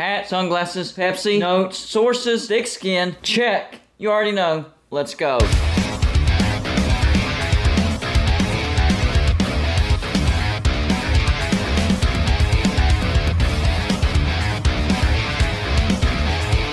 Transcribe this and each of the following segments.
Hat, sunglasses, Pepsi, notes, sources, thick skin, check. You already know. Let's go.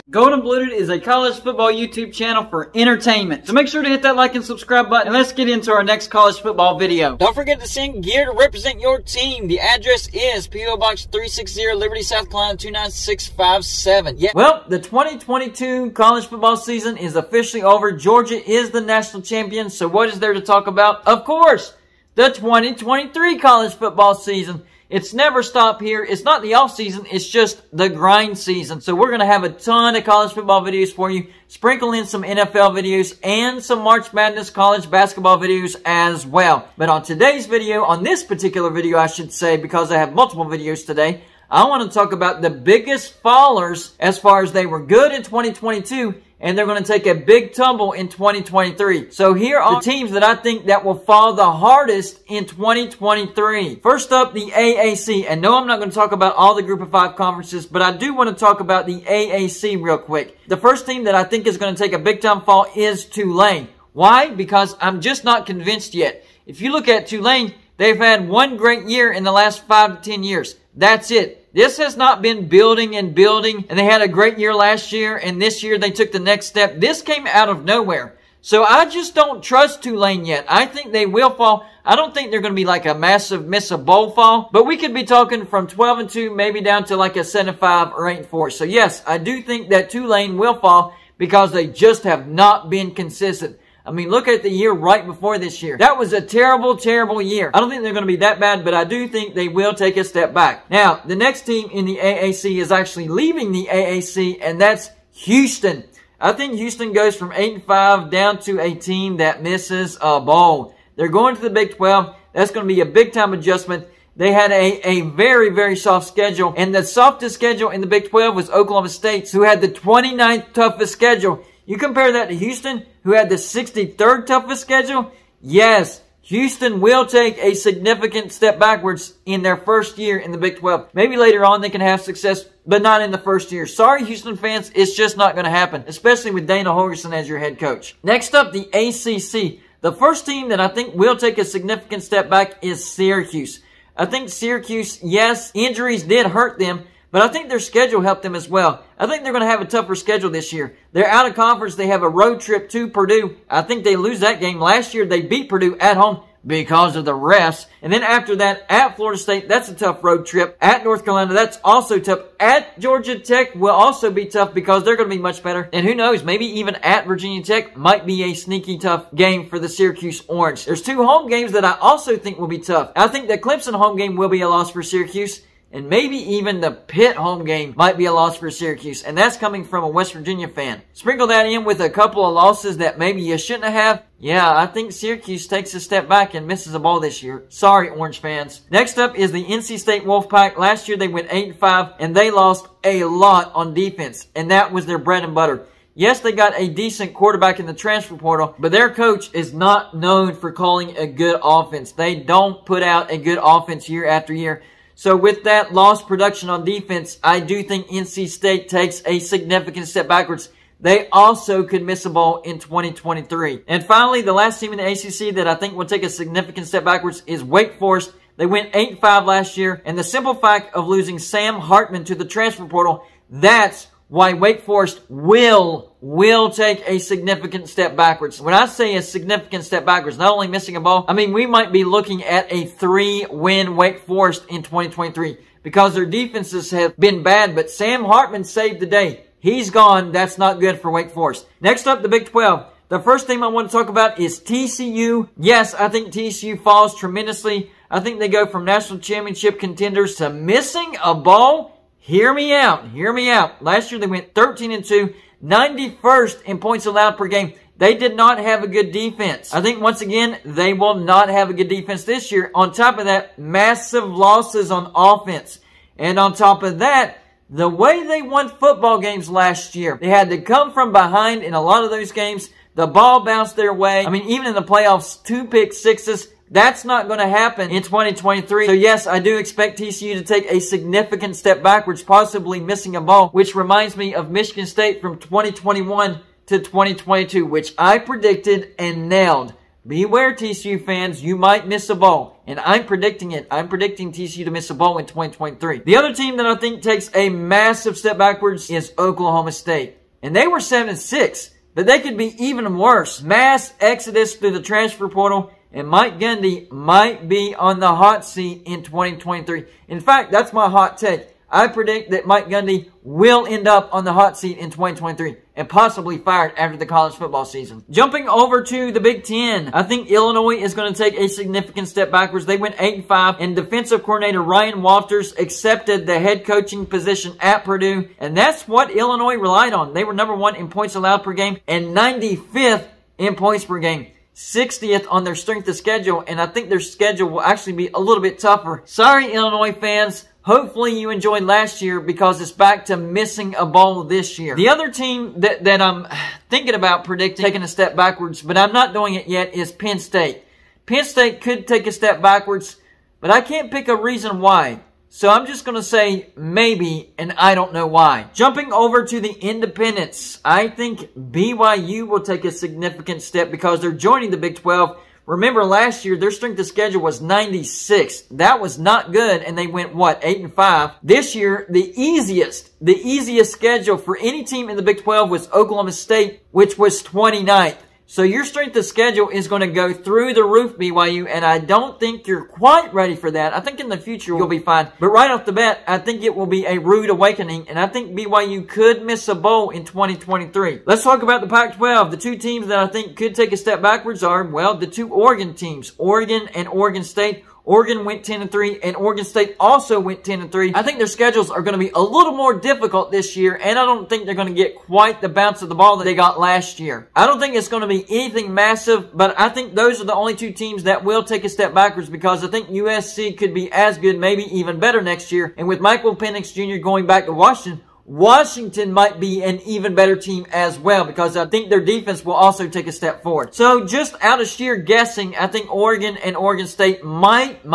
Golden Blooded is a college football YouTube channel for entertainment. So make sure to hit that like and subscribe button, and let's get into our next college football video. Don't forget to send gear to represent your team. The address is P.O. Box 360, Liberty, South Carolina 29657. Yeah. Well, the 2022 college football season is officially over. Georgia is the national champion. So what is there to talk about? Of course, the 2023 college football season. It's never stopped here. It's not the off season. It's just the grind season. So we're going to have a ton of college football videos for you. Sprinkle in some NFL videos and some March Madness college basketball videos as well. But on today's video, on this particular video, I should say, because I have multiple videos today, I want to talk about the biggest fallers as far as they were good in 2022 and they're going to take a big tumble in 2023. So here are the teams that I think that will fall the hardest in 2023. First up, the AAC. And no, I'm not going to talk about all the Group of 5 conferences, but I do want to talk about the AAC real quick. The first team that I think is going to take a big time fall is Tulane. Why? Because I'm just not convinced yet. If you look at Tulane, they've had one great year in the last 5 to 10 years. That's it. This has not been building and building, and they had a great year last year, and this year they took the next step. This came out of nowhere. So I just don't trust Tulane yet. I think they will fall. I don't think they're going to be like a massive miss a bowl fall, but we could be talking from 12-2, maybe down to like a 7-5 or 8-4. So yes, I do think that Tulane will fall because they just have not been consistent. I mean, look at the year right before this year. That was a terrible, terrible year. I don't think they're going to be that bad, but I do think they will take a step back. Now, the next team in the AAC is actually leaving the AAC, and that's Houston. I think Houston goes from 8-5 down to a team that misses a bowl. They're going to the Big 12. That's going to be a big-time adjustment. They had a very, very soft schedule, and the softest schedule in the Big 12 was Oklahoma State, who had the 29th toughest schedule. You compare that to Houston, who had the 63rd toughest schedule. Yes, Houston will take a significant step backwards in their first year in the Big 12. Maybe later on they can have success, but not in the first year. Sorry, Houston fans, it's just not going to happen, especially with Dana Holgorsen as your head coach. Next up, the ACC. The first team that I think will take a significant step back is Syracuse. I think Syracuse, yes, injuries did hurt them, but I think their schedule helped them as well. I think they're going to have a tougher schedule this year. They're out of conference. They have a road trip to Purdue. I think they lose that game. Last year, they beat Purdue at home because of the refs. And then after that, at Florida State, that's a tough road trip. At North Carolina, that's also tough. At Georgia Tech will also be tough because they're going to be much better. And who knows, maybe even at Virginia Tech might be a sneaky tough game for the Syracuse Orange. There's 2 home games that I also think will be tough. I think the Clemson home game will be a loss for Syracuse. And maybe even the Pitt home game might be a loss for Syracuse. And that's coming from a West Virginia fan. Sprinkle that in with a couple of losses that maybe you shouldn't have. Yeah, I think Syracuse takes a step back and misses a bowl this year. Sorry, Orange fans. Next up is the NC State Wolfpack. Last year they went 8-5 and they lost a lot on defense. And that was their bread and butter. Yes, they got a decent quarterback in the transfer portal, but their coach is not known for calling a good offense. They don't put out a good offense year after year. So with that lost production on defense, I do think NC State takes a significant step backwards. They also could miss a bowl in 2023. And finally, the last team in the ACC that I think will take a significant step backwards is Wake Forest. They went 8-5 last year. And the simple fact of losing Sam Hartman to the transfer portal, that's why Wake Forest will take a significant step backwards. When I say a significant step backwards, not only missing a bowl, I mean we might be looking at a 3-win Wake Forest in 2023 because their defenses have been bad, but Sam Hartman saved the day. He's gone. That's not good for Wake Forest. Next up, the Big 12. The first thing I want to talk about is TCU. Yes, I think TCU falls tremendously. I think they go from national championship contenders to missing a bowl. Hear me out. Hear me out. Last year they went 13-2, 91st in points allowed per game. They did not have a good defense. I think once again, they will not have a good defense this year. On top of that, massive losses on offense. And on top of that, the way they won football games last year, they had to come from behind in a lot of those games. The ball bounced their way. I mean, even in the playoffs, 2 pick sixes. That's not going to happen in 2023. So yes, I do expect TCU to take a significant step backwards, possibly missing a bowl, which reminds me of Michigan State from 2021 to 2022, which I predicted and nailed. Beware, TCU fans, you might miss a bowl. And I'm predicting it. I'm predicting TCU to miss a bowl in 2023. The other team that I think takes a massive step backwards is Oklahoma State. And they were 7-6, but they could be even worse. Mass exodus through the transfer portal, and Mike Gundy might be on the hot seat in 2023. In fact, that's my hot take. I predict that Mike Gundy will end up on the hot seat in 2023 and possibly fired after the college football season. Jumping over to the Big Ten, I think Illinois is going to take a significant step backwards. They went 8-5, and defensive coordinator Ryan Walters accepted the head coaching position at Purdue, and that's what Illinois relied on. They were #1 in points allowed per game and 95th in points per game. 60th on their strength of schedule, and I think their schedule will actually be a little bit tougher. Sorry, Illinois fans. Hopefully you enjoyed last year because it's back to missing a bowl this year. The other team that I'm thinking about predicting taking a step backwards, but I'm not doing it yet, is Penn State. Penn State could take a step backwards, but I can't pick a reason why. So I'm just going to say maybe, and I don't know why. Jumping over to the independents, I think BYU will take a significant step because they're joining the Big 12. Remember last year, their strength of schedule was 96. That was not good, and they went, what, 8-5? This year, the easiest schedule for any team in the Big 12 was Oklahoma State, which was 29th. So your strength of schedule is going to go through the roof, BYU, and I don't think you're quite ready for that. I think in the future you'll be fine. But right off the bat, I think it will be a rude awakening, and I think BYU could miss a bowl in 2023. Let's talk about the Pac-12. The two teams that I think could take a step backwards are, well, the two Oregon teams, Oregon and Oregon State. Oregon went 10-3, and Oregon State also went 10-3. I think their schedules are going to be a little more difficult this year, and I don't think they're going to get quite the bounce of the ball that they got last year. I don't think it's going to be anything massive, but I think those are the only two teams that will take a step backwards because I think USC could be as good, maybe even better next year. And with Michael Penix Jr. going back to Washington might be an even better team as well because I think their defense will also take a step forward. So just out of sheer guessing, I think Oregon and Oregon State might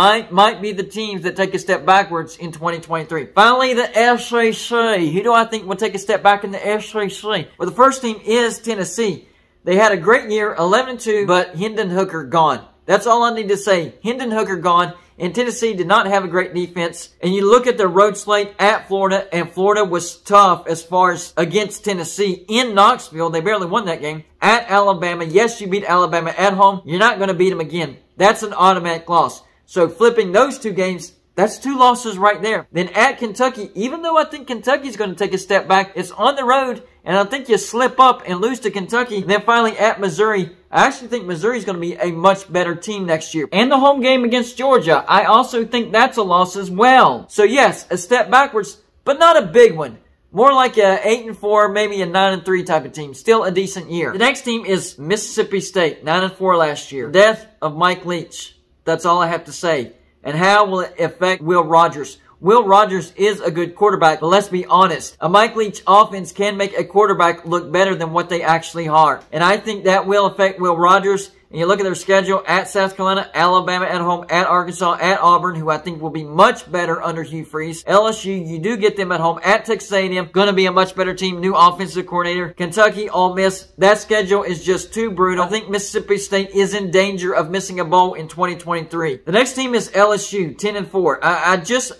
be the teams that take a step backwards in 2023. Finally, the SEC. Who do I think will take a step back in the SEC? Well, the first team is Tennessee. They had a great year, 11-2, but Hendon Hooker gone. That's all I need to say. Hendon Hooker gone. And Tennessee did not have a great defense. And you look at their road slate at Florida, and Florida was tough as far as against Tennessee in Knoxville. They barely won that game. At Alabama, yes, you beat Alabama at home. You're not going to beat them again. That's an automatic loss. So flipping those two games, that's 2 losses right there. Then at Kentucky, even though I think Kentucky's going to take a step back, it's on the road, and I think you slip up and lose to Kentucky. Then finally at Missouri, I actually think Missouri's going to be a much better team next year. And the home game against Georgia, I also think that's a loss as well. So yes, a step backwards, but not a big one. More like a 8-4, maybe a 9-3 type of team. Still a decent year. The next team is Mississippi State, 9-4 last year. Death of Mike Leach. That's all I have to say. And how will it affect Will Rogers? Will Rogers is a good quarterback, but let's be honest. A Mike Leach offense can make a quarterback look better than what they actually are. And I think that will affect Will Rogers. And you look at their schedule at South Carolina, Alabama at home, at Arkansas, at Auburn, who I think will be much better under Hugh Freeze. LSU, you do get them at home, at Texas A&M, going to be a much better team, new offensive coordinator. Kentucky, Ole Miss, that schedule is just too brutal. I think Mississippi State is in danger of missing a bowl in 2023. The next team is LSU, 10-4.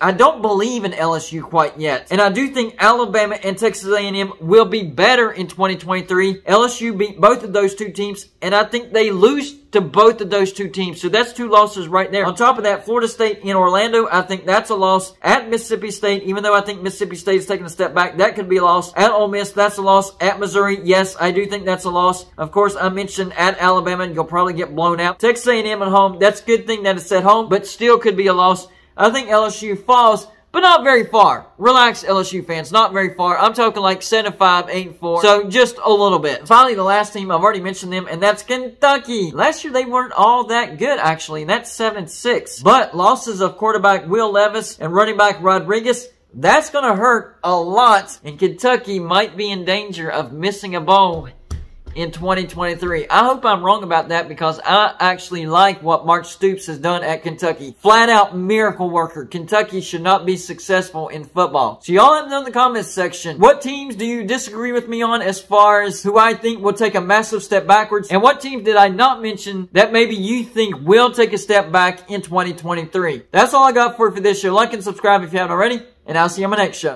I don't believe in LSU quite yet. And I do think Alabama and Texas A&M will be better in 2023. LSU beat both of those two teams, and I think they lose to both of those two teams. So that's 2 losses right there. On top of that, Florida State in Orlando, I think that's a loss. At Mississippi State, even though I think Mississippi State is taking a step back, that could be a loss. At Ole Miss, that's a loss. At Missouri, yes, I do think that's a loss. Of course, I mentioned at Alabama, you'll probably get blown out. Texas A&M at home, that's a good thing that it's at home, but still could be a loss. I think LSU falls, but not very far. Relax, LSU fans. Not very far. I'm talking like 7-5, 8-4. So just a little bit. Finally, the last team, I've already mentioned them, and that's Kentucky. Last year, they weren't all that good, actually, and that's 7-6. But losses of quarterback Will Levis and running back Rodriguez, that's going to hurt a lot. And Kentucky might be in danger of missing a bowl in 2023. I hope I'm wrong about that because I actually like what Mark Stoops has done at Kentucky. Flat out miracle worker. Kentucky should not be successful in football. So y'all let me know in the comments section, what teams do you disagree with me on as far as who I think will take a massive step backwards, and what teams did I not mention that maybe you think will take a step back in 2023? That's all I got for this show. Like and subscribe if you haven't already, and I'll see you on my next show.